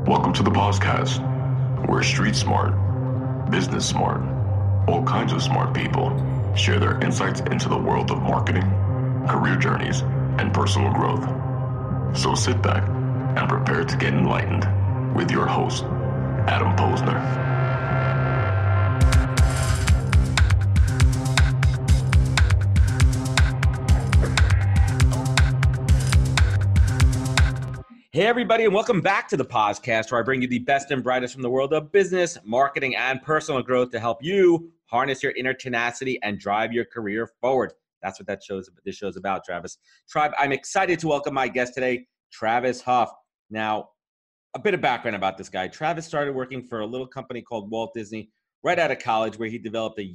Welcome to the podcast, where street smart, business smart, all kinds of smart people share their insights into the world of marketing, career journeys, and personal growth. So sit back and prepare to get enlightened with your host, Adam Posner. Hey, everybody, and welcome back to the podcast, where I bring you the best and brightest from the world of business, marketing, and personal growth to help you harness your inner tenacity and drive your career forward. That's what this show's about, Travis. Tribe, I'm excited to welcome my guest today, Travis Huff. Now, a bit of background about this guy. Travis started working for a little company called Walt Disney right out of college, where he developed he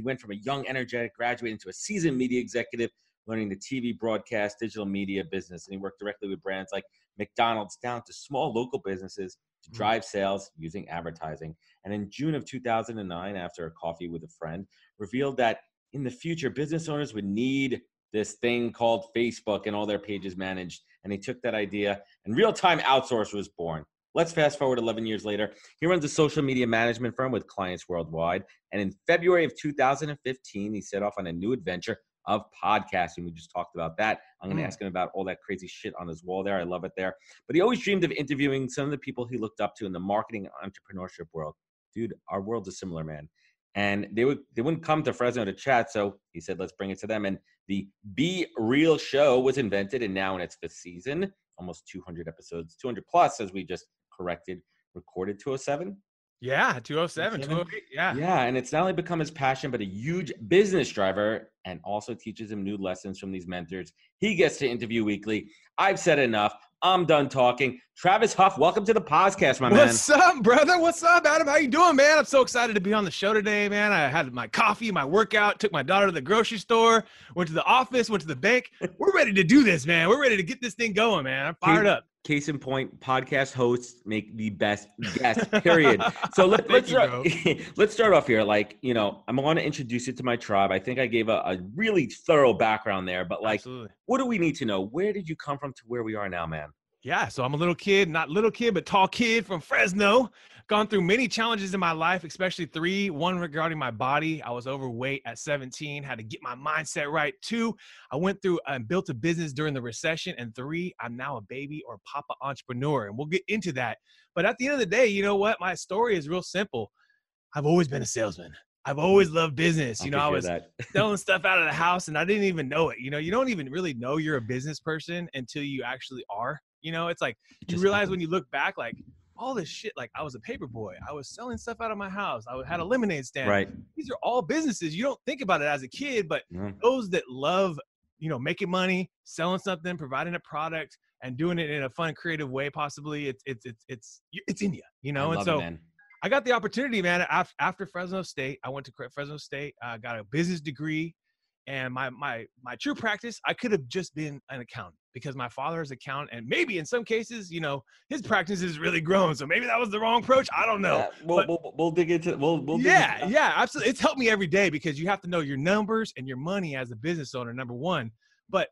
went from a young, energetic graduate into a seasoned media executive, learning the TV broadcast, digital media business. And he worked directly with brands like McDonald's down to small local businesses to drive sales using advertising. And in June of 2009, after a coffee with a friend, revealed that in the future, business owners would need this thing called Facebook and all their pages managed. And he took that idea, and Real-Time Outsource was born. Let's fast forward 11 years later. He runs a social media management firm with clients worldwide. And in February of 2015, he set off on a new adventure of podcasting. We just talked about that. I'm going to ask him about all that crazy shit on his wall there. I love it there. But he always dreamed of interviewing some of the people he looked up to in the marketing and entrepreneurship world. Dude, our world is similar, man. And they wouldn't come to Fresno to chat, so he said, let's bring it to them. And the Be Real show was invented, and now in its fifth season, almost 200 episodes, 200 plus, as we just corrected, recorded 207. Yeah, 207, 208, yeah. Yeah, and it's not only become his passion, but a huge business driver, and also teaches him new lessons from these mentors he gets to interview weekly. I've said enough. I'm done talking. Travis Huff, welcome to the podcast, my man. What's up, brother? What's up, Adam? How you doing, man? I'm so excited to be on the show today, man. I had my coffee, my workout, took my daughter to the grocery store, went to the office, went to the bank. We're ready to do this, man. We're ready to get this thing going, man. I'm fired up. Case in point, podcast hosts make the best guests, period. So let's start off here. Like, you know, I want to introduce you to my tribe. I think I gave a really thorough background there, but like, Absolutely. What do we need to know? Where did you come from to where we are now, man? Yeah, so I'm a little kid, not little kid, but tall kid from Fresno. Gone through many challenges in my life, especially three. One regarding my body. I was overweight at 17, had to get my mindset right. Two, I went through and built a business during the recession. And three, I'm now a baby or papa entrepreneur. And we'll get into that. But at the end of the day, you know what? My story is real simple. I've always been a salesman. I've always loved business. You know, I was selling stuff out of the house and I didn't even know it. You know, you don't even really know you're a business person until you actually are. You know, it's like you realize when you look back, like all this shit, like I was a paper boy. I was selling stuff out of my house. I had a lemonade stand. Right. These are all businesses. You don't think about it as a kid, but those that love, you know, making money, selling something, providing a product and doing it in a fun, creative way, possibly it's in you, you know? And so I got the opportunity, man, after Fresno State. I went to Fresno State, got a business degree. And my true practice, I could have just been an accountant because my father is an accountant. And maybe in some cases, you know, his practice is really grown. So maybe that was the wrong approach. I don't know. We'll dig into it. Yeah, absolutely. It's helped me every day because you have to know your numbers and your money as a business owner, number one. But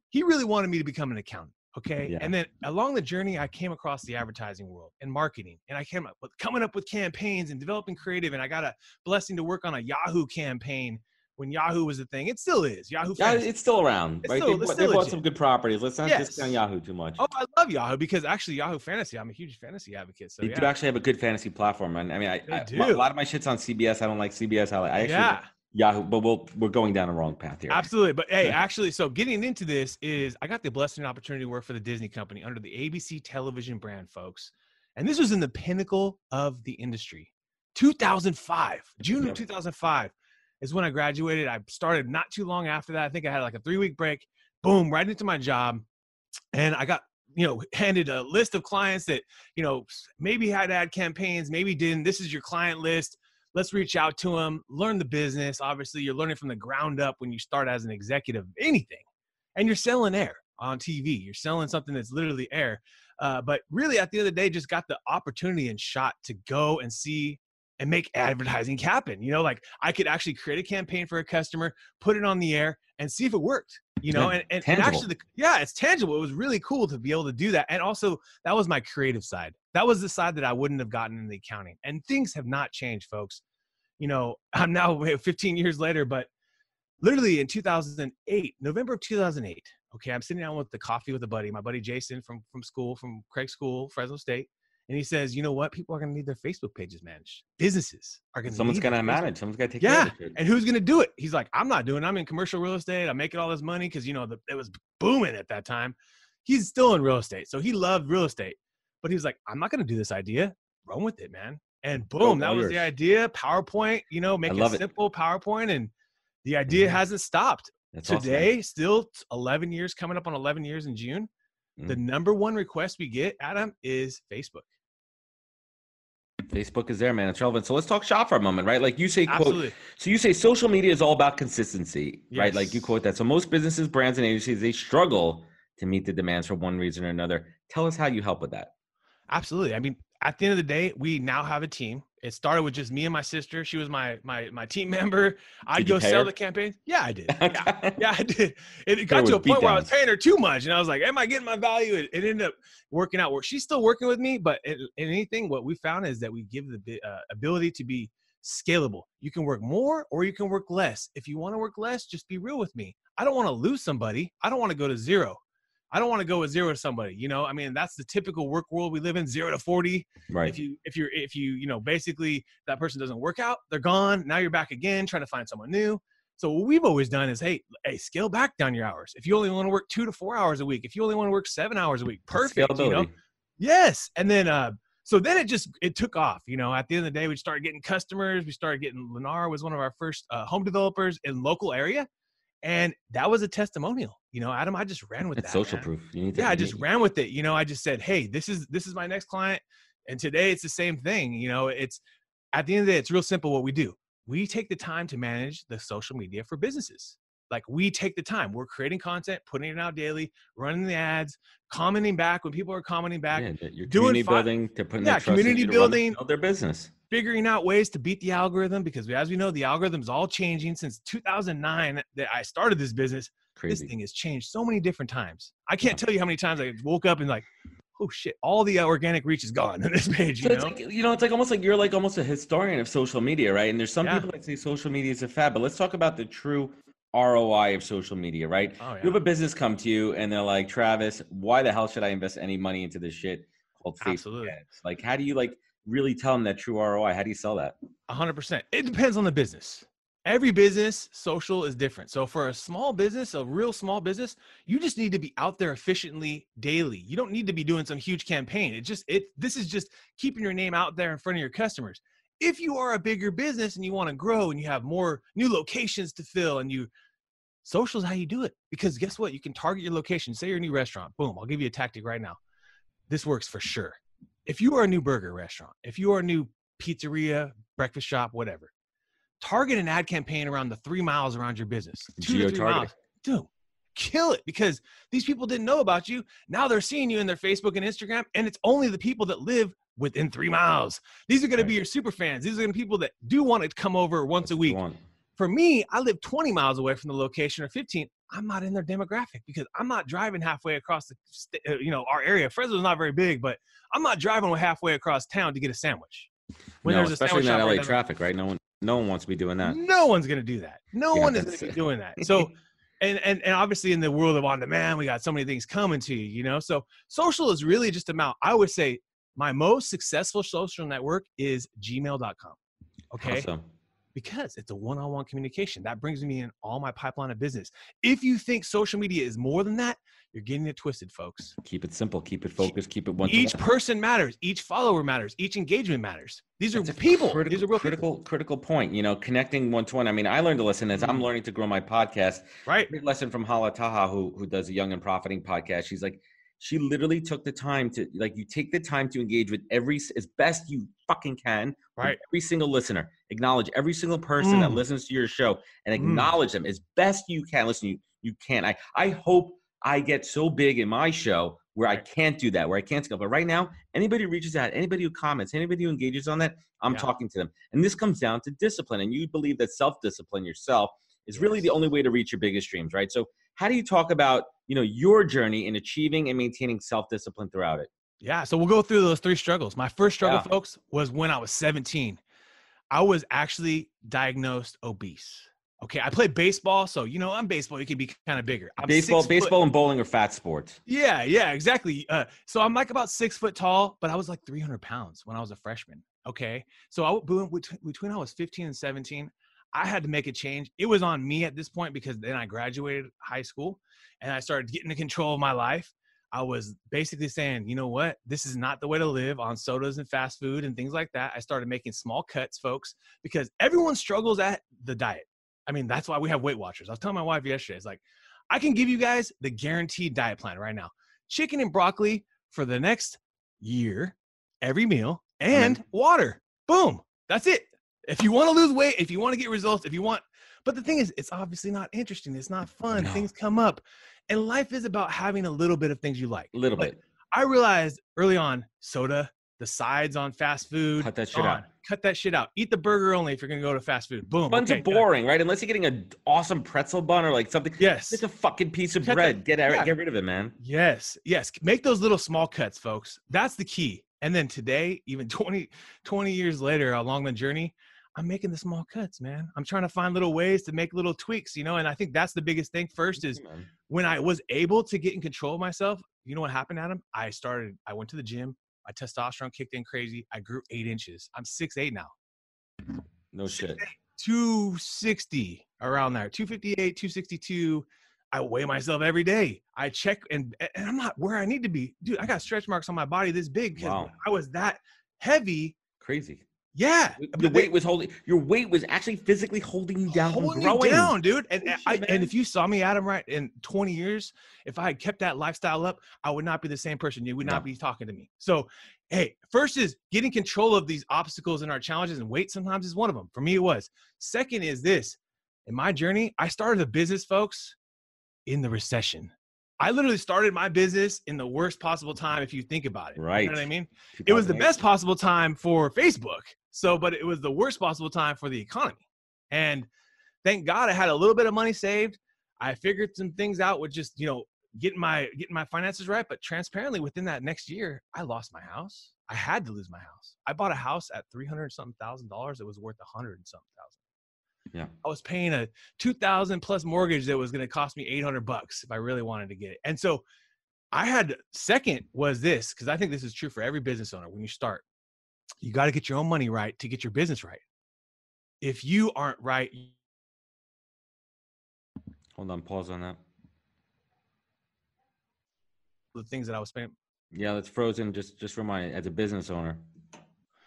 he really wanted me to become an accountant. Okay. Yeah. And then along the journey, I came across the advertising world and marketing. And I came up with coming up with campaigns and developing creative. And I got a blessing to work on a Yahoo campaign when Yahoo was a thing. It still is. Yahoo Fantasy. It's still around, right? They bought some good properties. Let's not discount Yahoo too much. Oh, I love Yahoo because actually Yahoo Fantasy, I'm a huge fantasy advocate. So they do actually have a good fantasy platform. I mean, a lot of my shit's on CBS. I don't like CBS. I actually Yahoo, but we're going down the wrong path here. Absolutely. But hey, actually, so getting into this is I got the blessing and opportunity to work for the Disney company under the ABC television brand, folks. And this was in the pinnacle of the industry. 2005, June of 2005. Is when I graduated. I started not too long after that. I think I had like a 3-week break. Boom, right into my job. And I got, you know, handed a list of clients that, you know, maybe had ad campaigns, maybe didn't. This is your client list. Let's reach out to them, learn the business. Obviously, you're learning from the ground up when you start as an executive of anything. And you're selling air on TV. You're selling something that's literally air. But really, at the end of the day, just got the opportunity and shot to go and see and make advertising happen. You know, like I could actually create a campaign for a customer, put it on the air and see if it worked, you know, and actually, it's tangible. It was really cool to be able to do that. And also that was my creative side. That was the side that I wouldn't have gotten in the accounting, and things have not changed, folks. You know, I'm now 15 years later, but literally in 2008, November of 2008, okay, I'm sitting down with the coffee with a buddy, my buddy Jason from school, from Craig School, Fresno State. And he says, you know what? People are going to need their Facebook pages managed. Businesses are going to Someone's going to manage. Someone's got to take care of it. And who's going to do it? He's like, I'm not doing it. I'm in commercial real estate. I'm making all this money because, you know, it was booming at that time. He's still in real estate. So he loved real estate. But he was like, I'm not going to do this idea. Run with it, man. And boom, that was the idea. PowerPoint, you know, make it simple PowerPoint. And the idea hasn't stopped. That's today, awesome. Still 11 years, coming up on 11 years in June. The number one request we get, Adam, is Facebook. Facebook is there, man. It's relevant. So let's talk shop for a moment, right? Like you say, Absolutely. quote, so you say social media is all about consistency, right? Like you quote that. So most businesses, brands, and agencies, they struggle to meet the demands for one reason or another. Tell us how you help with that. Absolutely. I mean, at the end of the day, we now have a team. It started with just me and my sister. She was my team member. I'd go sell the campaigns. Yeah, I did. Yeah, I did. It got to a point where I was paying her too much. And I was like, am I getting my value? It ended up working out. She's still working with me, but in anything, what we found is that we give the ability to be scalable. You can work more or you can work less. If you want to work less, just be real with me. I don't want to lose somebody. I don't want to go to zero. I don't want to go with zero to somebody, you know. I mean, that's the typical work world we live in, 0 to 40. Right. If you know, basically that person doesn't work out, they're gone. Now you're back again, trying to find someone new. So what we've always done is, hey, scale back down your hours. If you only want to work 2 to 4 hours a week, if you only want to work 7 hours a week, perfect. You know? Yes. And then, so then it took off, you know. At the end of the day, we started getting customers. We started getting, Lennar was one of our first home developers in local area. And that was a testimonial, you know, Adam. I just ran with that. Social proof. I just ran with it. You know, I just said, hey, this is my next client. And today it's the same thing. You know, it's at the end of the day, it's real simple what we do. We take the time to manage the social media for businesses. Like we take the time. We're creating content, putting it out daily, running the ads, commenting back when people are commenting back. Yeah, you're community building to put in their trust community building, build their business. Figuring out ways to beat the algorithm, because as we know, the algorithm's all changing since 2009 that I started this business. Crazy. This thing has changed so many different times. I can't tell you how many times I woke up and like, oh shit, all the organic reach is gone on this page. You know? It's like almost like you're like almost a historian of social media, right? And there's some people that say social media is a fad, but let's talk about the true ROI of social media, right? Oh, yeah. You have a business come to you and they're like, Travis, why the hell should I invest any money into this shit called Facebook ads? Like, how do you really tell them that true ROI? How do you sell that? 100%. It depends on the business. Every business, social is different. So for a small business, a real small business, you just need to be out there efficiently daily. You don't need to be doing some huge campaign. This is just keeping your name out there in front of your customers. If you are a bigger business and you want to grow and you have more new locations to fill, and social is how you do it. Because guess what? You can target your location. Say you're a new restaurant. Boom. I'll give you a tactic right now. This works for sure. If you are a new burger restaurant, if you are a new pizzeria, breakfast shop, whatever, target an ad campaign around the 3 miles around your business. 2 to 3 miles. Dude, kill it, because these people didn't know about you. Now they're seeing you in their Facebook and Instagram, and it's only the people that live within 3 miles. These are going to be your super fans. These are going to be people that do want to come over once a week. For me, I live 20 miles away from the location, or 15. I'm not in their demographic because I'm not driving halfway across our area. Fresno's not very big, but I'm not driving halfway across town to get a sandwich. Especially in that LA traffic, right? No one wants to be doing that. No one's going to do that. No one is going to be doing that. So, and obviously in the world of on demand, we got so many things coming to you, you know? So social is really just I would say my most successful social network is gmail.com. Okay. Awesome. Because it's a one-on-one communication. That brings me in all my pipeline of business. If you think social media is more than that, you're getting it twisted, folks. Keep it simple. Keep it focused. Keep it one. Each person matters. Each follower matters. Each engagement matters. These are people. These are real critical point. You know, connecting one-to-one. I mean, I learned a lesson as I'm learning to grow my podcast. Right. Big lesson from Hala Taha, who does a Young and Profiting podcast. She's like, she literally took the time to you take the time to engage with as best you fucking can. Right. Every single listener, acknowledge every single person that listens to your show, and acknowledge them as best you can. Listen, you can. I hope I get so big in my show where I can't do that, where I can't scale. But right now, anybody who reaches out, anybody who comments, anybody who engages on that, I'm talking to them. And this comes down to discipline. And you believe that self-discipline yourself is really the only way to reach your biggest dreams, right? So how do you talk about, your journey in achieving and maintaining self-discipline throughout it? Yeah. So we'll go through those 3 struggles. My first struggle, folks, was when I was 17. I was actually diagnosed obese. Okay, I played baseball, so I'm baseball. You can be kind of bigger. I'm baseball and bowling are fat sports. Yeah, exactly. So I'm like about 6 foot tall, but I was like 300 pounds when I was a freshman. Okay, so between I was 15 and 17, I had to make a change. It was on me at this point because then I graduated high school and I started getting in control of my life. I was basically saying, you know what? This is not the way to live on sodas and fast food and things like that. I started making small cuts, folks, because everyone struggles at the diet. I mean, that's why we have Weight Watchers. I was telling my wife yesterday, it's like, I can give you guys the guaranteed diet plan right now. Chicken and broccoli for the next year, every meal, and water. Boom. That's it. If you want to lose weight, if you want to get results, but the thing is, it's obviously not interesting. It's not fun. No. Things come up. And life is about having a little bit of things you like. A little bit. I realized early on, soda, the sides on fast food. Cut that shit out. Cut that shit out. Eat the burger only if you're going to go to fast food. Boom. Buns are boring, right? Unless you're getting an awesome pretzel bun or like something. Yes. It's a fucking piece of bread. Get rid of it, man. Yes. Make those little small cuts, folks. That's the key. And then today, even 20 years later along the journey, I'm making the small cuts, man. I'm trying to find little ways to make little tweaks, and I think that's the biggest thing first is when I was able to get in control of myself, you know what happened, Adam? I went to the gym. My testosterone kicked in crazy. I grew 8 inches. I'm 6'8" now. No shit. 260 around there, 258, 262. I weigh myself every day. I check and I'm not where I need to be. Dude, I got stretch marks on my body this big because I was that heavy. Crazy. Yeah. Your weight was actually physically holding you down. Holding me down, dude. And if you saw me, Adam, right, in 20 years, if I had kept that lifestyle up, I would not be the same person. You would not be talking to me. So, hey, first is getting control of these obstacles and our challenges, and weight sometimes is one of them. For me, it was. Second is this. In my journey, I started a business, folks, in the recession. I literally started my business in the worst possible time if you think about it. Right. You know what I mean? It was the best possible time for Facebook. But it was the worst possible time for the economy. And thank God I had a little bit of money saved. I figured some things out with just, getting my finances right. But transparently within that next year, I lost my house. I had to lose my house. I bought a house at $300-something thousand. It was worth $100-something thousand. Yeah. I was paying a $2,000 plus mortgage that was going to cost me $800 if I really wanted to get it. And so second was this, because I think this is true for every business owner. When you start, you got to get your own money right to get your business right. If you aren't right. Hold on, pause on that. The things that I was spending. Yeah, that's frozen. Just remind as a business owner.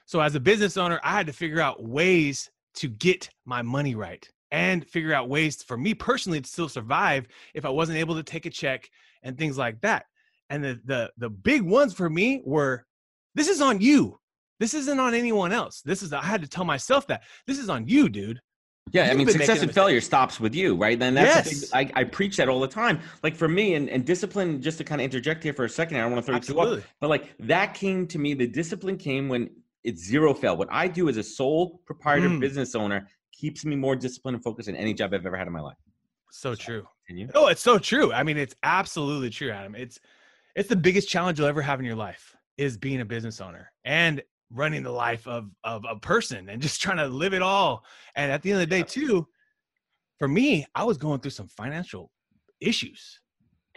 So as a business owner, I had to figure out ways to get my money right and figure out ways for me personally to still survive if I wasn't able to take a check and things like that. And the big ones for me were, this is on you. This isn't on anyone else. I had to tell myself that this is on you, dude. Yeah, I mean, success and failure stops with you, right? And that's the thing, I preach that all the time. Like for me, and discipline, just to kind of interject here for a second, I don't want to throw you too off, but like that came to me, the discipline came when it's zero fail. What I do as a sole proprietor business owner keeps me more disciplined and focused than any job I've ever had in my life. So true. Oh, it's so true. I mean, it's absolutely true, Adam. It's the biggest challenge you'll ever have in your life is being a business owner and running the life of a person and just trying to live it all. And at the end of the day too, for me, I was going through some financial issues.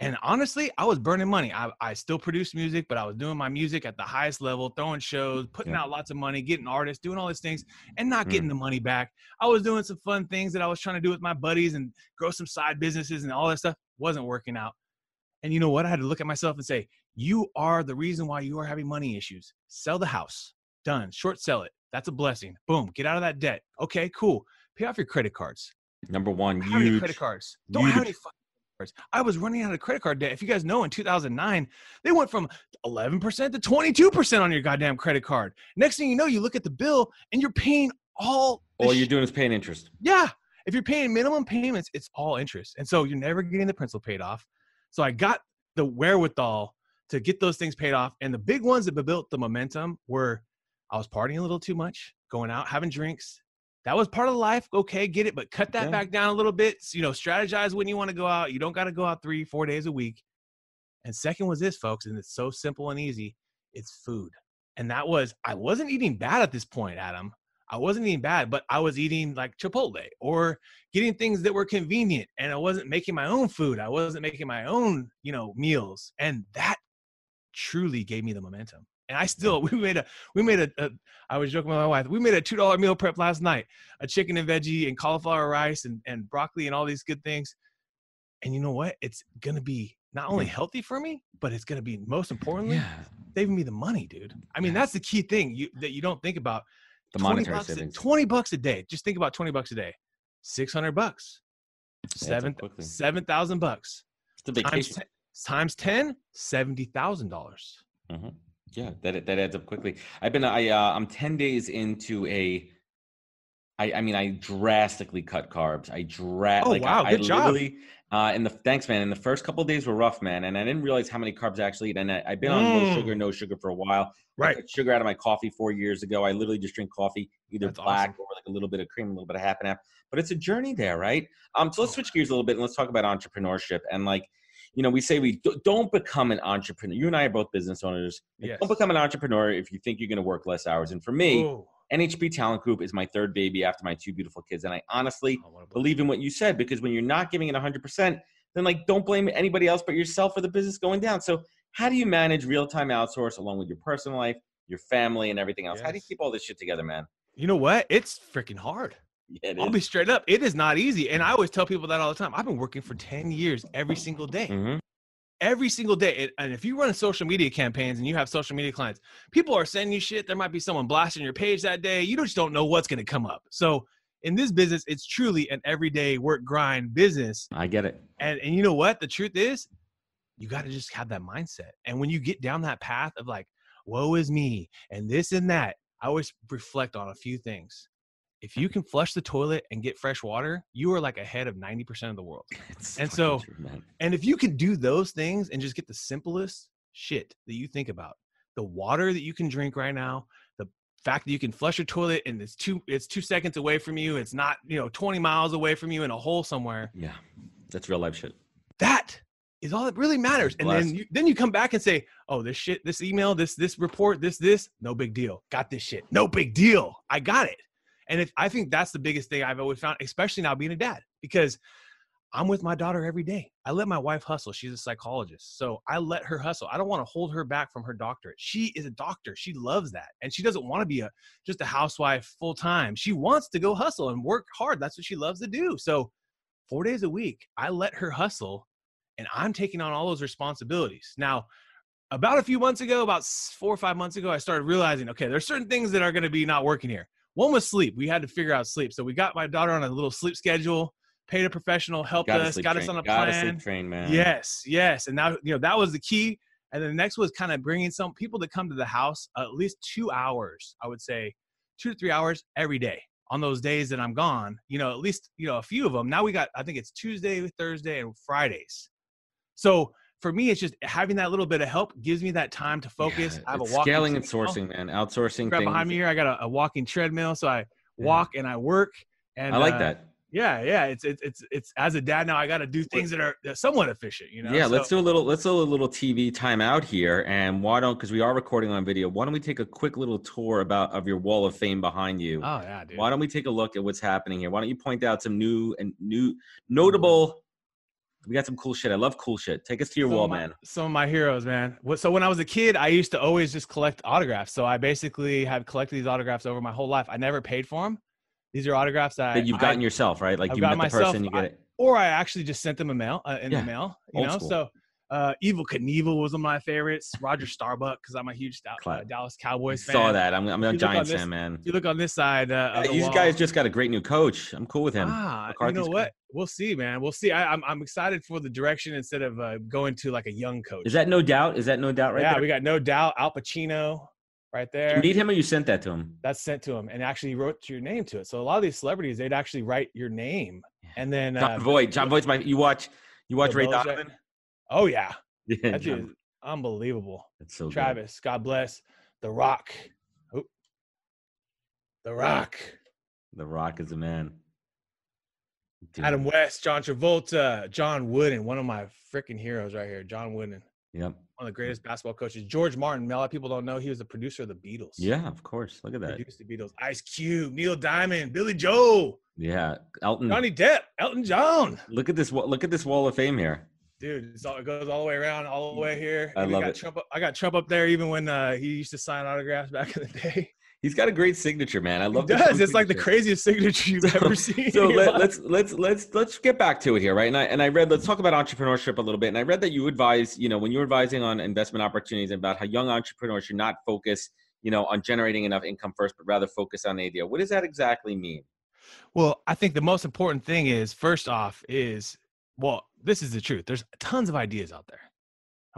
And honestly, I was burning money. I still produced music, but I was doing my music at the highest level, throwing shows, putting out lots of money, getting artists, doing all these things and not getting the money back. I was doing some fun things that I was trying to do with my buddies and grow some side businesses and all that stuff wasn't working out. And you know what? I had to look at myself and say, you are the reason why you are having money issues. Sell the house. Done. Short sell it. That's a blessing. Boom. Get out of that debt. Okay, cool. Pay off your credit cards. Number one, huge. How many credit cards? Don't have any fucking cards. I was running out of credit card debt. If you guys know, in 2009, they went from 11% to 22% on your goddamn credit card. Next thing you know, you look at the bill and you're paying all you're doing is paying interest. Yeah. If you're paying minimum payments, it's all interest. And so you're never getting the principal paid off. So I got the wherewithal to get those things paid off. And the big ones that built the momentum were I was partying a little too much, going out, having drinks. That was part of life. Okay, get it, but cut that back down a little bit. You know, strategize when you want to go out. You don't got to go out 3-4 days a week. And second was this, folks, and it's so simple and easy. It's food. And that was, I wasn't eating bad at this point, Adam. I wasn't eating bad, but I was eating like Chipotle or getting things that were convenient. And I wasn't making my own food. I wasn't making my own, you know, meals. And that truly gave me the momentum. And I still, I was joking with my wife, we made a $2 meal prep last night, a chicken and veggie and cauliflower rice and broccoli and all these good things. And you know what? It's going to be not only healthy for me, but it's going to be, most importantly, saving me the money, dude. I mean, that's the key thing that you don't think about. The monetary savings. $20 a day. Just think about $20 a day. $600. $7,000. It's the vacation. Times 10, $70,000. Mm-hmm. Yeah, that adds up quickly. I'm 10 days into I drastically cut carbs. Wow, good job. Thanks, man. And the first couple of days were rough, man. And I didn't realize how many carbs I actually eat. And I've been on no sugar for a while. Right. I cut sugar out of my coffee 4 years ago. I literally just drink coffee, either black or like a little bit of cream, a little bit of half and half. But it's a journey there, right? So let's switch gears a little bit and let's talk about entrepreneurship. And like, you know, we say we don't become an entrepreneur. You and I are both business owners. Yes. Don't become an entrepreneur if you think you're going to work less hours. And for me, NHP Talent Group is my third baby after my two beautiful kids. And I honestly believe in what you said, because when you're not giving it 100%, then like, don't blame anybody else but yourself for the business going down. So how do you manage real-time outsource along with your personal life, your family, and everything else? How do you keep all this shit together, man? You know what? It's freaking hard. Yeah, I'll be straight up. It is not easy. And I always tell people that all the time. I've been working for 10 years every single day. Mm-hmm. Every single day. And if you run social media campaigns and you have social media clients, people are sending you shit. There might be someone blasting your page that day. You just don't know what's going to come up. So in this business, it's truly an everyday work grind business. I get it. And you know what? The truth is, you got to just have that mindset. And when you get down that path of like, woe is me and this and that, I always reflect on a few things. If you can flush the toilet and get fresh water, you are like ahead of 90% of the world. And so, and if you can do those things and just get the simplest shit that you think about, the water that you can drink right now, the fact that you can flush your toilet and it's 2 seconds away from you. It's not, 20 miles away from you in a hole somewhere. Yeah. That's real life shit. That is all that really matters. And then you come back and say, oh, this shit, this email, this report, this, no big deal. Got this shit. No big deal. I got it. And I think that's the biggest thing I've always found, especially now being a dad, because I'm with my daughter every day. I let my wife hustle. She's a psychologist. So I let her hustle. I don't want to hold her back from her doctorate. She is a doctor. She loves that. And she doesn't want to be just a housewife full time. She wants to go hustle and work hard. That's what she loves to do. So 4 days a week, I let her hustle and I'm taking on all those responsibilities. Now, about a few months ago, about 4 or 5 months ago, I started realizing, okay, there's certain things that are going to be not working here. One was sleep. We had to figure out sleep. So we got my daughter on a little sleep schedule, paid a professional, helped us, got us on a plan. Got a sleep train, man. Yes. And now, that was the key. And then the next was kind of bringing some people to come to the house at least 2 hours, I would say 2 to 3 hours every day on those days that I'm gone, at least, a few of them. Now we got, I think it's Tuesday, Thursday, and Fridays. So for me, it's just having that little bit of help gives me that time to focus. I have a walking scaling and sourcing, man. Outsourcing. Right behind me here, I got a walking treadmill, so I walk and I work. And I like that. Yeah. It's as a dad now, I got to do things that are somewhat efficient. Yeah. So, let's do a little TV time out here, and because we are recording on video, why don't we take a quick little tour of your wall of fame behind you? Oh yeah, dude. Why don't we take a look at what's happening here? Why don't you point out some new notable? We got some cool shit. I love cool shit. Take us to your wall, man. Some of my heroes, man. So when I was a kid, I used to always just collect autographs. So I basically have collected these autographs over my whole life. I never paid for them. These are autographs that you've gotten yourself, right? Like I've you met myself, the person, you get it. Or I actually just sent them the mail, the mail. Old school. So Evil Knievel was one of my favorites. Roger Starbuck, because I'm a huge Dallas Cowboys fan. Saw that. I'm a Giants fan, man. If you look on this side these guys just got a great new coach. I'm cool with him. You know what? We'll see, man. We'll see. I'm excited for the direction instead of going to like a young coach. Is that No Doubt? Is that No Doubt right there? Yeah, we got No Doubt. Al Pacino right there. Did you meet him or you sent that to him? That's sent to him, and actually he wrote your name to it. So a lot of these celebrities, they'd actually write your name. And then John Voight's you watch Ray Donovan? Oh yeah. Yeah, Unbelievable. It's so Travis, God bless. The Rock. Oh, The Rock. The Rock is a man. Dude. Adam West, John Travolta, John Wooden, one of my freaking heroes right here. John Wooden. Yep. One of the greatest basketball coaches. George Martin. A lot of people don't know he was the producer of the Beatles. Yeah, of course. Look at that. Produced the Beatles. Ice Cube, Neil Diamond, Billy Joel. Yeah, Elton. Johnny Depp, Elton John. Look at this Wall of Fame here. Dude, it goes all the way around, all the way here. I love it. I got Trump up there even when he used to sign autographs back in the day. He's got a great signature, man. I love it. It's signature. Like the craziest signature you've ever seen. So let's get back to it here, right? And I read, let's talk about entrepreneurship a little bit. And I read that you advise, when you're advising on investment opportunities, about how young entrepreneurs should not focus, on generating enough income first, but rather focus on the idea. What does that exactly mean? Well, I think the most important thing is, first off, this is the truth. There's tons of ideas out there.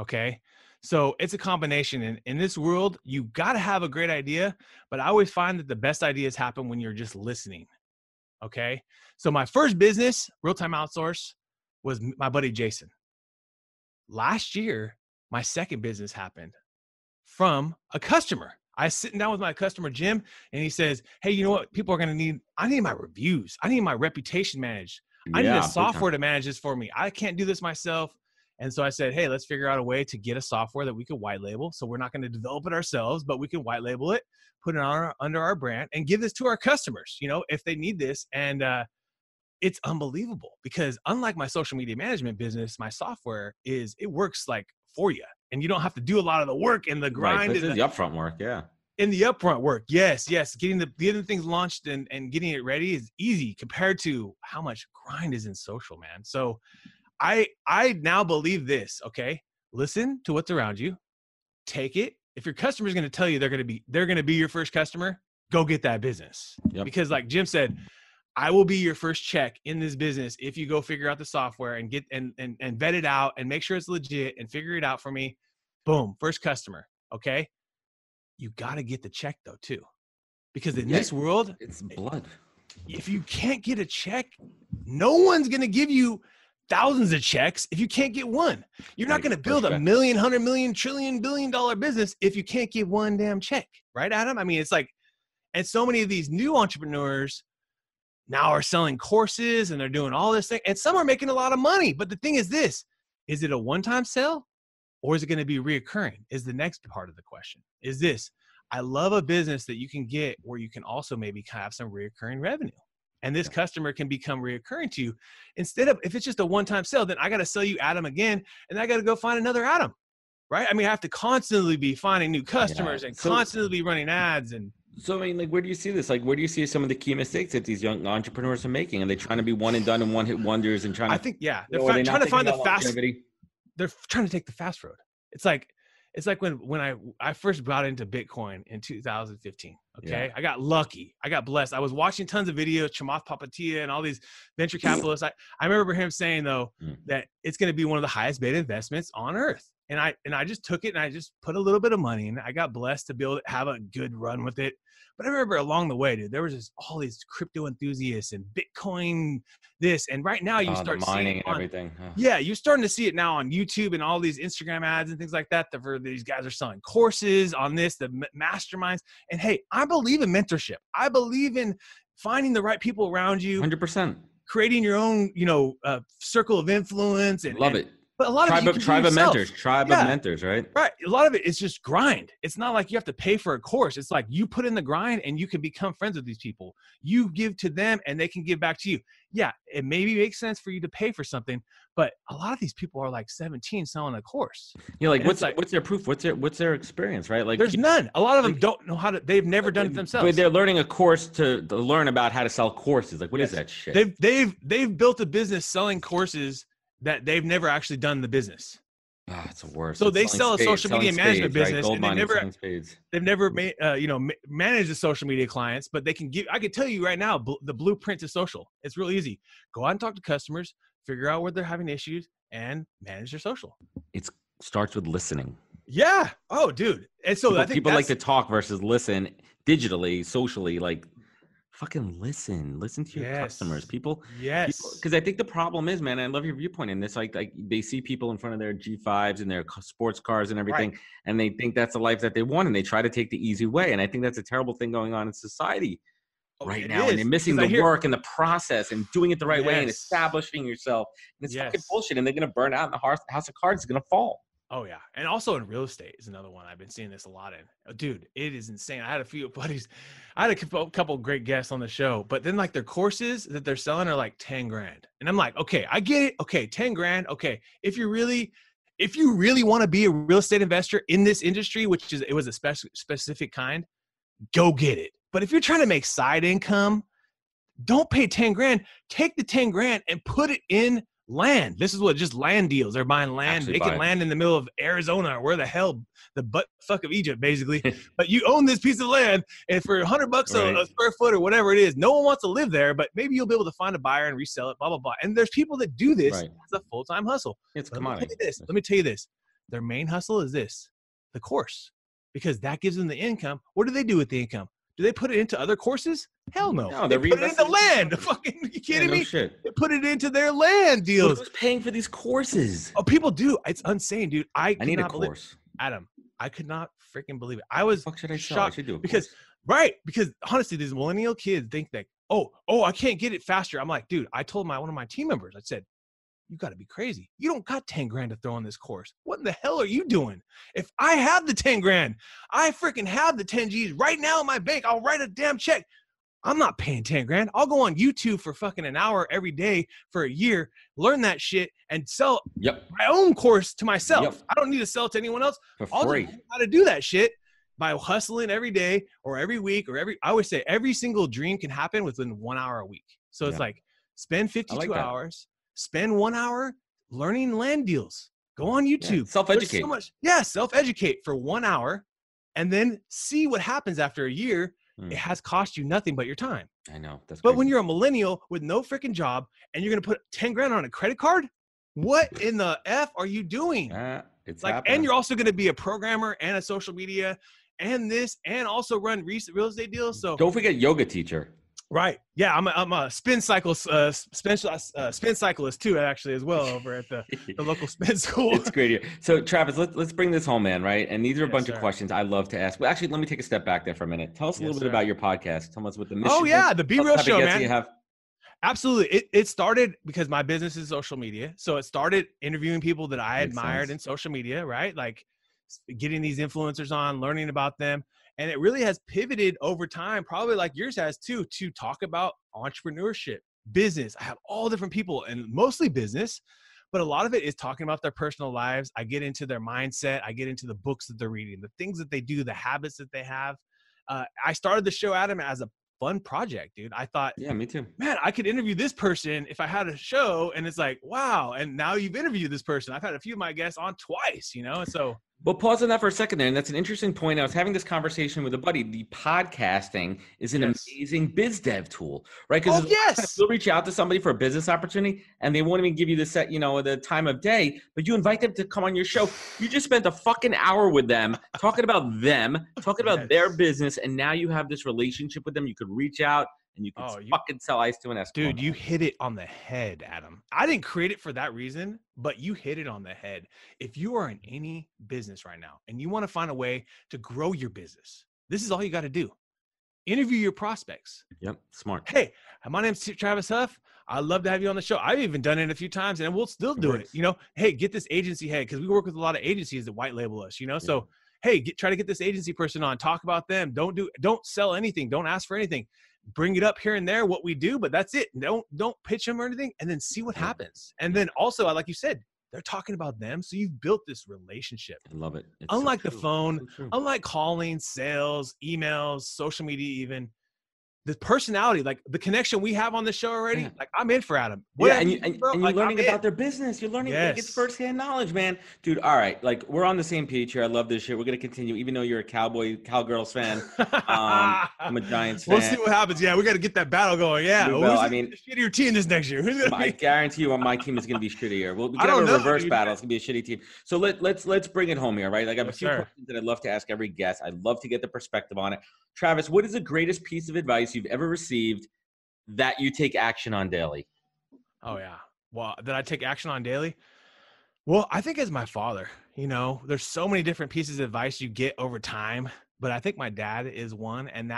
Okay. So it's a combination. In this world, you got to have a great idea, but I always find that the best ideas happen when you're just listening. Okay. So my first business, Real-Time Outsource, was my buddy Jason. Last year, my second business happened from a customer. I was sitting down with my customer, Jim, and he says, hey, you know what? People are going to need, I need my reviews. I need my reputation managed. I need a software to manage this for me. I can't do this myself. And so I said, hey, let's figure out a way to get a software that we could white label. So we're not going to develop it ourselves, but we can white label it, put it under our brand, and give this to our customers, if they need this. And it's unbelievable because unlike my social media management business, my software it works like for you. And you don't have to do a lot of the work and the grind. Right, the upfront work, yeah. In the upfront work, yes. Getting the things launched and getting it ready is easy compared to how much grind is in social, man. So I now believe this, okay? Listen to what's around you. Take it. If your customer is going to tell you they're going to be your first customer, go get that business. Yep. Because like Jim said, I will be your first check in this business if you go figure out the software and get and vet it out and make sure it's legit and figure it out for me. Boom, first customer, okay? You got to get the check though too. Because in this world, it's blood. If you can't get a check, no one's going to give you thousands of checks if you can't get one. You're not going to build $1 million, $100 million, trillion, $1 billion business if you can't get one damn check. Right, Adam? I mean, it's like, and so many of these new entrepreneurs now are selling courses and they're doing all this thing. And some are making a lot of money. But the thing is this, is it a one-time sale or is it going to be reoccurring? Is the next part of the question. Is this, I love a business that you can get where you can also maybe have some reoccurring revenue. And this customer can become reoccurring to you. Instead of, if it's just a one-time sale, then I got to sell you Adam again, and I got to go find another Adam, right? I mean, I have to constantly be finding new customers and constantly be running ads. And so, I mean, like, where do you see this? Like, where do you see some of the key mistakes that these young entrepreneurs are making? Are they trying to be one and done and one hit wonders and trying to? I think, they're trying to find the fast. They're trying to take the fast road. It's like when I first brought into Bitcoin in 2015. Okay. I got lucky. I got blessed. I was watching tons of videos, Chamath Palihapitiya and all these venture capitalists. I remember him saying though, that it's going to be one of the highest beta investments on earth. And I just took it and I just put a little bit of money in. I got blessed to be able to have a good run with it. But I remember along the way, dude, there was just all these crypto enthusiasts and Bitcoin this. And right now you start mining seeing and everything. Yeah, you're starting to see it now on YouTube and all these Instagram ads and things like that. These guys are selling courses on this, the masterminds. And hey, I believe in mentorship. I believe in finding the right people around you. 100%. Creating your own, circle of influence. And love it. But a lot of tribe of mentors, right? Right. A lot of it is just grind. It's not like you have to pay for a course. It's like you put in the grind and you can become friends with these people. You give to them and they can give back to you. Yeah, it maybe makes sense for you to pay for something, but a lot of these people are like 17 selling a course. What's their proof? What's their experience, right? Like there's none. A lot of them don't know how to. They've never done it themselves. But they're learning a course to learn about how to sell courses. Like what is that shit? They've built a business selling courses that they've never actually done the business. It's the worst. So they sell a social media management business, and they've never managed the social media clients, but they can give. I can tell you right now, the blueprint to social. It's real easy. Go out and talk to customers, figure out where they're having issues, and manage their social. It starts with listening. Yeah. Oh, dude. And so I think people like to talk versus listen digitally, socially. Like fucking listen to your customers, Yes. people. Yes. Because I think the problem is, man, I love your viewpoint in this. Like they see people in front of their G5s and their sports cars and everything, Right. and they think that's the life that they want, and they try to take the easy way. And I think that's a terrible thing going on in society Oh, right it now. And they're is. missing Because the I hear, work and the process and doing it the right way and yes. establishing yourself. And it's fucking Yes. bullshit. And they're gonna burn out, and the house of cards is gonna fall. Oh yeah, and also in real estate is another one I've been seeing this a lot in. Dude, it is insane. I had a few buddies, I had a couple great guests on the show, but then like their courses that they're selling are like 10 grand, and I'm like, okay, I get it. Okay, 10 grand. Okay, if you really want to be a real estate investor in this industry, which is it was a specific kind, go get it. But if you're trying to make side income, don't pay 10 grand. Take the 10 grand and put it in land. This is what just land deals. They're buying land, Actually vacant land in the middle of Arizona, or where the hell, the butt fuck of Egypt, basically. But you own this piece of land, and for $100 Right. a square foot or whatever it is, no one wants to live there, but maybe you'll be able to find a buyer and resell it, blah, blah, blah. And there's people that do this Right. as a full-time hustle. It's Let commodity. me tell you this. Their main hustle is this, the course, because that gives them the income. What do they do with the income? Do they put it into other courses? Hell no. No, they they're put it into reinvesting land. Fucking, you kidding no me? shit. They put it into their land deals. Who's paying for these courses? Oh, people do. It's insane, dude. I need a cannot believe, course. Adam, I could not freaking believe it. I was What should I sell? shocked I should do a because, course. right, because honestly, these millennial kids think that, oh, I can't get it faster. I'm like, dude, I told one of my team members, I said, you got to be crazy. You don't got 10 grand to throw in this course. What in the hell are you doing? If I have the 10 grand, I freaking have the 10 G's right now in my bank. I'll write a damn check. I'm not paying 10 grand. I'll go on YouTube for fucking an hour every day for a year, learn that shit, and sell my own course to myself. Yep. I don't need to sell it to anyone else. For I'll free. just learn how to do that shit by hustling every day or every week or I always say every single dream can happen within 1 hour a week. So it's like spend 52 hours, spend 1 hour learning land deals. Go on YouTube. Yeah, self-educate. So much, self-educate for 1 hour and then see what happens after a year. It has cost you nothing but your time. I know. That's but crazy. when you're a millennial with no freaking job and you're going to put 10 grand on a credit card, what in the F are you doing? It's like, happening. and you're also going to be a programmer and a social media and this, and also run real estate deals. So don't forget yoga teacher. Right. Yeah. I'm a spin cyclist too, actually, as well, over at the local spin school. It's great. So Travis, let's bring this home, man. Right. And these are a bunch of sir. questions I love to ask. Well, actually, let me take a step back there for a minute. Tell us a little bit about your podcast. Tell us what the mission is. Oh yeah. The Be Real Show, man. You have. Absolutely. It started because my business is social media. So it started interviewing people that I admired in social media, right? Like getting these influencers on, learning about them. And it really has pivoted over time, probably like yours has too, to talk about entrepreneurship, business. I have all different people and mostly business, but a lot of it is talking about their personal lives. I get into their mindset. I get into the books that they're reading, the things that they do, the habits that they have. I started the show, Adam, as a fun project, dude. I thought, yeah, me too, man, I could interview this person if I had a show. And it's like, wow. And now you've interviewed this person. I've had a few of my guests on twice, you know? So well, pause on that for a second there. And that's an interesting point. I was having this conversation with a buddy. The podcasting is an amazing biz dev tool, right? Because you'll reach out to somebody for a business opportunity and they won't even give you the set, the time of day, but you invite them to come on your show. You just spent a fucking hour with them, talking about their business. And now you have this relationship with them. You could reach out and you can fucking sell ice to an Eskimo. Dude, you hit it on the head, Adam. I didn't create it for that reason, but you hit it on the head. If you are in any business right now and you want to find a way to grow your business, this is all you got to do. Interview your prospects. Yep, smart. Hey, my name's Travis Huff. I'd love to have you on the show. I've even done it a few times and we'll still do it. Hey, get this agency head, because we work with a lot of agencies that white label us, So, hey, try to get this agency person on, talk about them. Don't sell anything. Don't ask for anything. Bring it up here and there, what we do, but that's it. Don't pitch them or anything, and then see what happens. And then also, like you said, they're talking about them. So you've built this relationship. I love it. It's unlike the phone, unlike calling, sales, emails, social media, even the personality, like the connection we have on the show already, like I'm in for Adam. And you're learning about their business. You're learning, it's firsthand knowledge, man. Dude, all right. Like, we're on the same page here. I love this shit. We're going to continue, even though you're a Cowgirls fan. I'm a Giants fan. We'll see what happens. Yeah, we got to get that battle going. Yeah. I mean, shittier team this next year. I guarantee you my team is going to be shittier. We can have a reverse battle. It's going to be a shitty team. So let's bring it home here, right? Like, I have a few questions that I'd love to ask every guest. I'd love to get the perspective on it. Travis, what is the greatest piece of advice you've ever received that you take action on daily? Oh yeah. Well, that I take action on daily? Well, I think as my father, there's so many different pieces of advice you get over time, but I think my dad is one, and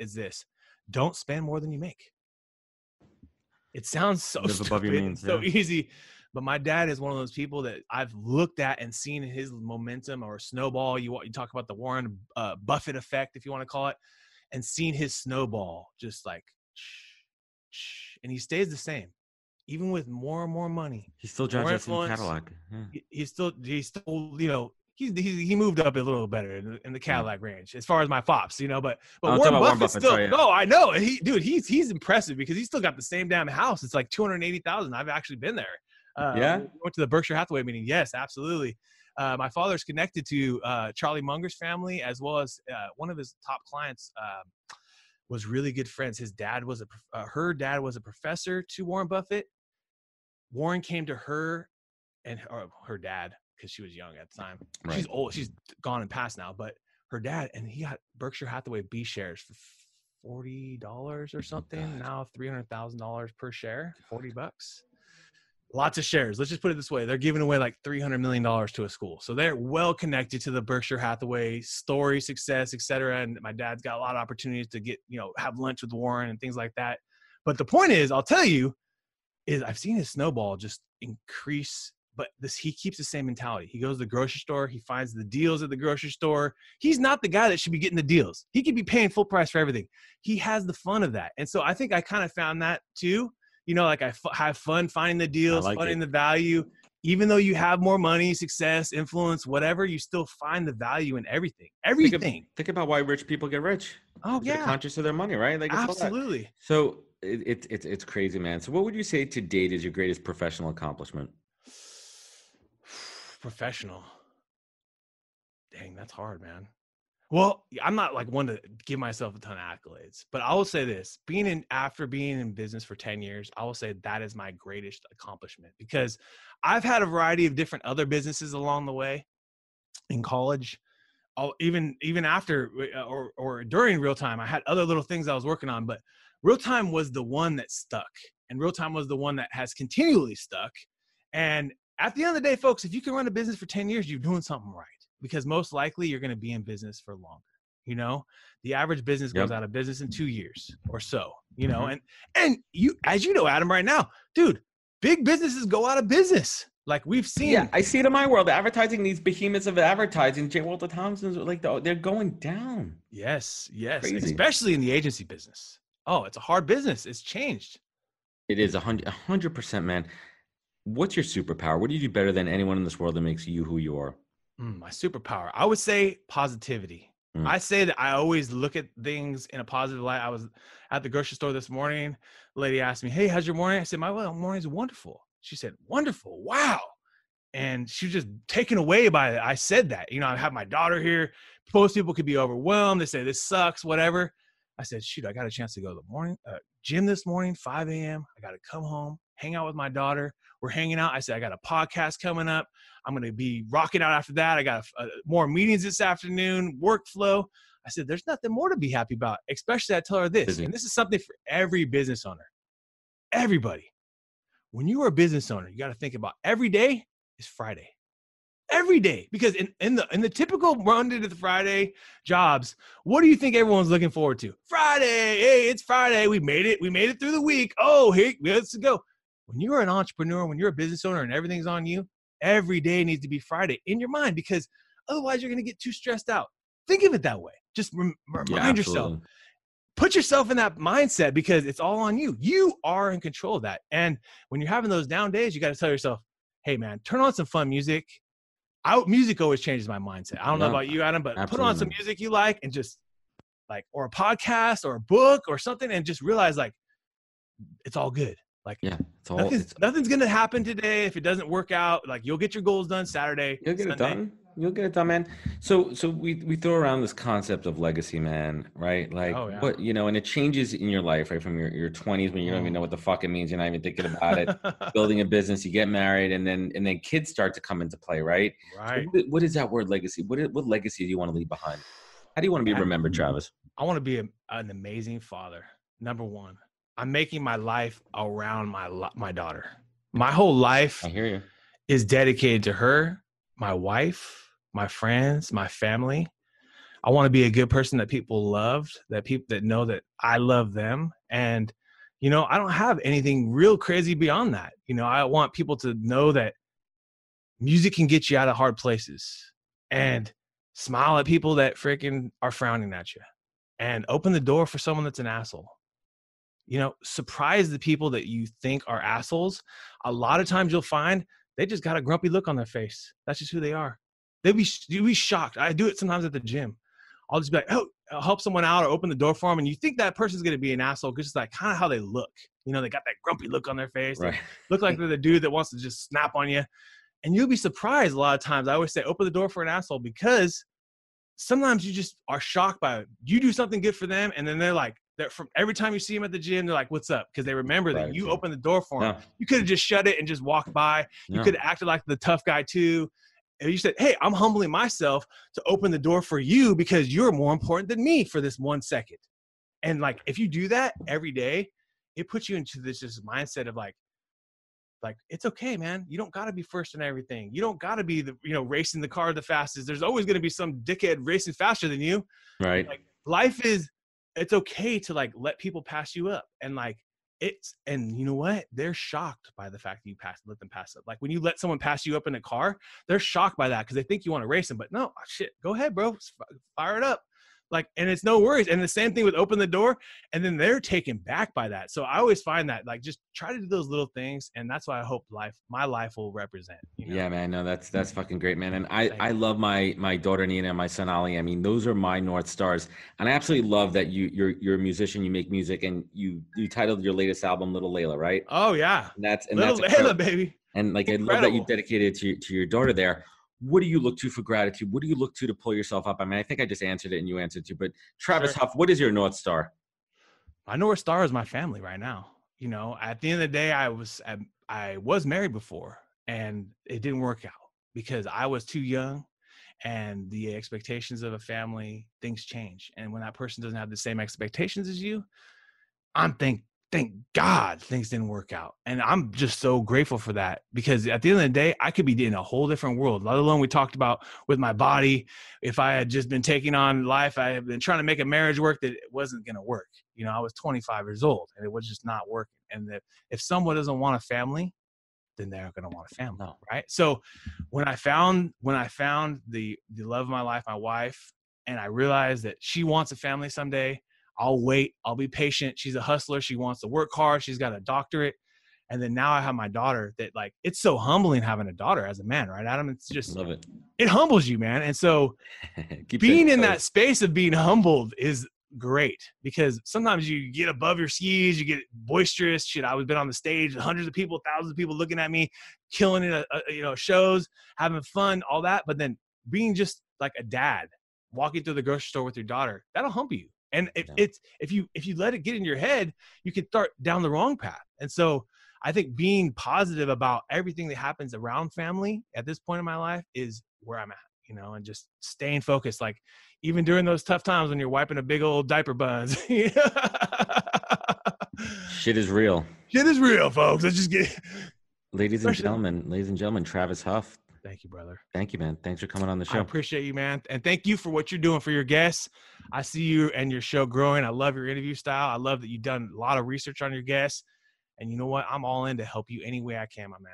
is this: don't spend more than you make. It sounds so Live above your stupid and means. so Yeah. easy, but my dad is one of those people that I've looked at and seen his momentum or snowball. You talk about the Warren Buffett effect, if you want to call it, and seen his snowball just like, and he stays the same, even with more and more money, He still drives more that same influence. Cadillac. Yeah. He's still, he moved up a little better in the Cadillac range as far as my fops, but I'm talking Warren about Warren Buffett Buffett. still, Sorry, yeah. no, I know he's impressive because he's still got the same damn house. It's like 280,000. I've actually been there. Yeah? We went to the Berkshire Hathaway meeting. Yes, absolutely. My father's connected to Charlie Munger's family, as well as one of his top clients was really good friends. His dad was her dad was a professor to Warren Buffett. Warren came to her and her dad, because she was young at the time. Right. She's old. She's gone and passed now, but her dad, and he got Berkshire Hathaway B shares for $40 or something. Now $300,000 per share, $40. Lots of shares. Let's just put it this way. They're giving away like $300 million to a school. So they're well connected to the Berkshire Hathaway story, success, et cetera. And my dad's got a lot of opportunities to get, have lunch with Warren and things like that. But the point is, I'll tell you, is I've seen his snowball just increase, but he keeps the same mentality. He goes to the grocery store. He finds the deals at the grocery store. He's not the guy that should be getting the deals. He could be paying full price for everything. He has the fun of that. And so I think I kind of found that too. Like I have fun finding the deals, finding the value. Even though you have more money, success, influence, whatever, you still find the value in everything. Everything. Think about why rich people get rich. Oh yeah, they're conscious of their money, right? Like absolutely. So it's crazy, man. So what would you say to date is your greatest professional accomplishment? Professional. Dang, that's hard, man. Well, I'm not like one to give myself a ton of accolades, but I will say this: after being in business for 10 years, I will say that is my greatest accomplishment, because I've had a variety of different other businesses along the way. In college, even after or during Real Time, I had other little things I was working on, but Real Time was the one that stuck, and Real Time was the one that has continually stuck. And at the end of the day, folks, if you can run a business for 10 years, you're doing something right. Because most likely you're going to be in business for longer. The average business goes out of business in 2 years or so, and you, as you know, Adam, right now, dude, big businesses go out of business. Like we've seen. Yeah, I see it in my world. Advertising, these behemoths of advertising, J. Walter Thompson's, like they're going down. Yes. Crazy. Especially in the agency business. Oh, it's a hard business. It's changed. It is 100%, man. What's your superpower? What do you do better than anyone in this world that makes you who you are? My superpower, I would say positivity. I say that I always look at things in a positive light. I was at the grocery store this morning. The lady asked me, "Hey, how's your morning?" I said, "My morning's wonderful." She said, "Wonderful. Wow." And she was just taken away by it. I said that, I have my daughter here. Most people could be overwhelmed. They say this sucks, whatever. I said, shoot, I got a chance to go to the morning gym this morning, 5 a.m. I got to come home, hang out with my daughter. We're hanging out. I said, I got a podcast coming up. I'm going to be rocking out after that. I got more meetings this afternoon, workflow. I said, there's nothing more to be happy about, especially I tell her this. And this is something for every business owner, everybody. When you are a business owner, you got to think about every day is Friday. Every day, because in the typical Monday to the Friday jobs, what do you think everyone's looking forward to? Friday. Hey, it's Friday. We made it. We made it through the week. Oh, hey, let's go. When you're an entrepreneur, when you're a business owner and everything's on you, every day needs to be Friday in your mind, because otherwise you're going to get too stressed out. Think of it that way. Just remind yourself. Put yourself in that mindset, because it's all on you. You are in control of that. And when you're having those down days, you got to tell yourself, hey, man, turn on some fun music. Music always changes my mindset. I don't know about you, Adam, but put on some music you like, and just or a podcast or a book or something, and just realize it's all good. Nothing's going to happen today. If it doesn't work out, you'll get your goals done Saturday. You'll get it done. You'll get it done, man. So we throw around this concept of legacy, man, right? What, and it changes in your life, right? From your 20s, when you don't even know what the fuck it means. You're not even thinking about it. Building a business, you get married, and then kids start to come into play, right? Right. So what is that word, legacy? What legacy do you want to leave behind? How do you want to be remembered, Travis? I want to be an amazing father. number one, I'm making my life around my daughter. My whole life I hear you. is dedicated to her, my wife, my friends, my family. I want to be a good person that people loved, that people that know that I love them. And, you know, I don't have anything real crazy beyond that. You know, I want people to know that music can get you out of hard places, and smile at people that freaking are frowning at you, and open the door for someone that's an asshole. You know, surprise the people that you think are assholes. A lot of times you'll find they just got a grumpy look on their face. That's just who they are. You'll be shocked. I do it sometimes at the gym. I'll just be like, oh, I'll help someone out or open the door for them. And you think that person's going to be an asshole because it's like kind of how they look. You know, they got that grumpy look on their face. Right. They look like they're the dude that wants to just snap on you. And you'll be surprised a lot of times. I always say, open the door for an asshole, because sometimes you just are shocked by it. You do something good for them, and then they're from every time you see them at the gym, they're like, what's up? Because they remember that you opened the door for them. No. You could have just shut it and just walked by. You No. could have acted like the tough guy too. And you said, hey, I'm humbling myself to open the door for you because you're more important than me for this 1 second. And like, if you do that every day, it puts you into this just mindset of like, it's okay, man. You don't got to be first in everything. You don't got to be racing the car the fastest. There's always going to be some dickhead racing faster than you. Right. Like, it's okay to like let people pass you up, and like and you know what? They're shocked by the fact that you let them pass up. Like when you let someone pass you up in a car, they're shocked by that because they think you want to race them. But no, shit, go ahead, bro. Fire it up. Like, and it's no worries. And the same thing with open the door, and then they're taken back by that. So I always find that, like, just try to do those little things. And that's what I hope my life will represent. You know? Yeah, man. No, that's fucking great, man. And I love my daughter Nina and my son Ali. I mean, those are my North Stars. And I absolutely love that you're a musician, you make music, and you titled your latest album Little Layla, right? Oh yeah. That's Little Layla, baby. And like, Incredible. I love that you dedicated to your daughter there. What do you look to for gratitude? What do you look to pull yourself up? I mean, I think I just answered it and you answered too, but Travis Huff, what is your North Star? My North Star is my family right now. You know, at the end of the day, I was married before, and it didn't work out because I was too young, and the expectations of a family, things change. And when that person doesn't have the same expectations as you, thank God things didn't work out. And I'm just so grateful for that, because at the end of the day, I could be in a whole different world, let alone we talked about with my body. If I had just been taking on life, I had been trying to make a marriage work that it wasn't going to work. You know, I was 25 years old and it was just not working. And if someone doesn't want a family, then they're going to want a family. Right. So when I found the love of my life, my wife, and I realized that she wants a family someday, I'll wait. I'll be patient. She's a hustler. She wants to work hard. She's got a doctorate. And then now I have my daughter that, like, it's so humbling having a daughter as a man, right, Adam? It's just, love it. It humbles you, man. And so being in that space of being humbled is great, because sometimes you get above your skis, you get boisterous. Shit, I was been on the stage, hundreds of people, thousands of people looking at me, killing it, shows, having fun, all that. But then being just like a dad, walking through the grocery store with your daughter, that'll humble you. And if you let it get in your head, you can start down the wrong path. And so I think being positive about everything that happens around family at this point in my life is where I'm at, and just staying focused. Like, even during those tough times when you're wiping a big old diaper buns. Shit is real. Shit is real, folks. Let's just get. Ladies and gentlemen, Travis Huff. Thank you, brother. Thank you, man. Thanks for coming on the show. I appreciate you, man. And thank you for what you're doing for your guests. I see you and your show growing. I love your interview style. I love that you've done a lot of research on your guests. And you know what? I'm all in to help you any way I can, my man.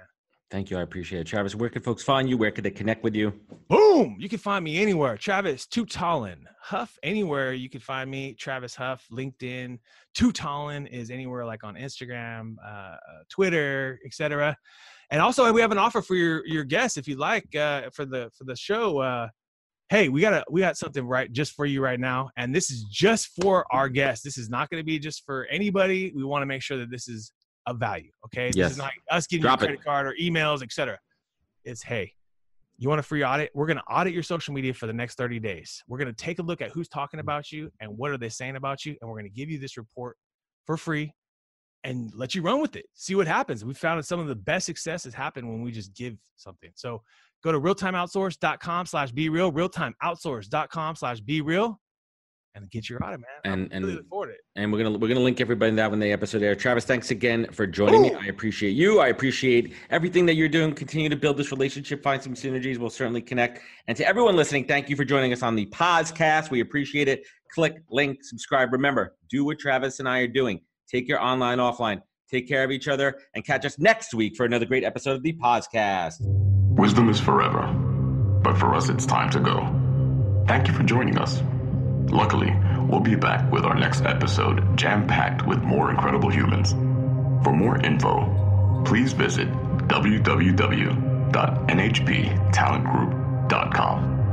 Thank you. I appreciate it. Travis, where can folks find you? Where can they connect with you? Boom! You can find me anywhere. Travis Tutallin. Huff, anywhere you can find me. Travis Huff, LinkedIn. Tutallin is anywhere, like on Instagram, Twitter, etc. And also, we have an offer for your guests if you'd like, for the show. Hey, we got something right just for you right now, and this is just for our guests. This is not going to be just for anybody. We want to make sure that this is of value. Okay, yes. This is not us giving you a credit card or emails, etc. It's, hey, you want a free audit? We're going to audit your social media for the next 30 days. We're going to take a look at who's talking about you and what are they saying about you, and we're going to give you this report for free and let you run with it. See what happens. We found that some of the best successes happen when we just give something. So go to realtimeoutsource.com/BeReal, realtimeoutsource.com/BeReal, and get your audit, man. I'm really looking forward to it. And we're gonna link everybody in that when the episode airs. Travis, thanks again for joining me. I appreciate you. I appreciate everything that you're doing. Continue to build this relationship, find some synergies. We'll certainly connect. And to everyone listening, thank you for joining us on the podcast. We appreciate it. Click, link, subscribe. Remember, do what Travis and I are doing. Take your online, offline. Take care of each other, and catch us next week for another great episode of the podcast. Wisdom is forever, but for us, it's time to go. Thank you for joining us. Luckily, we'll be back with our next episode jam-packed with more incredible humans. For more info, please visit www.nhptalentgroup.com.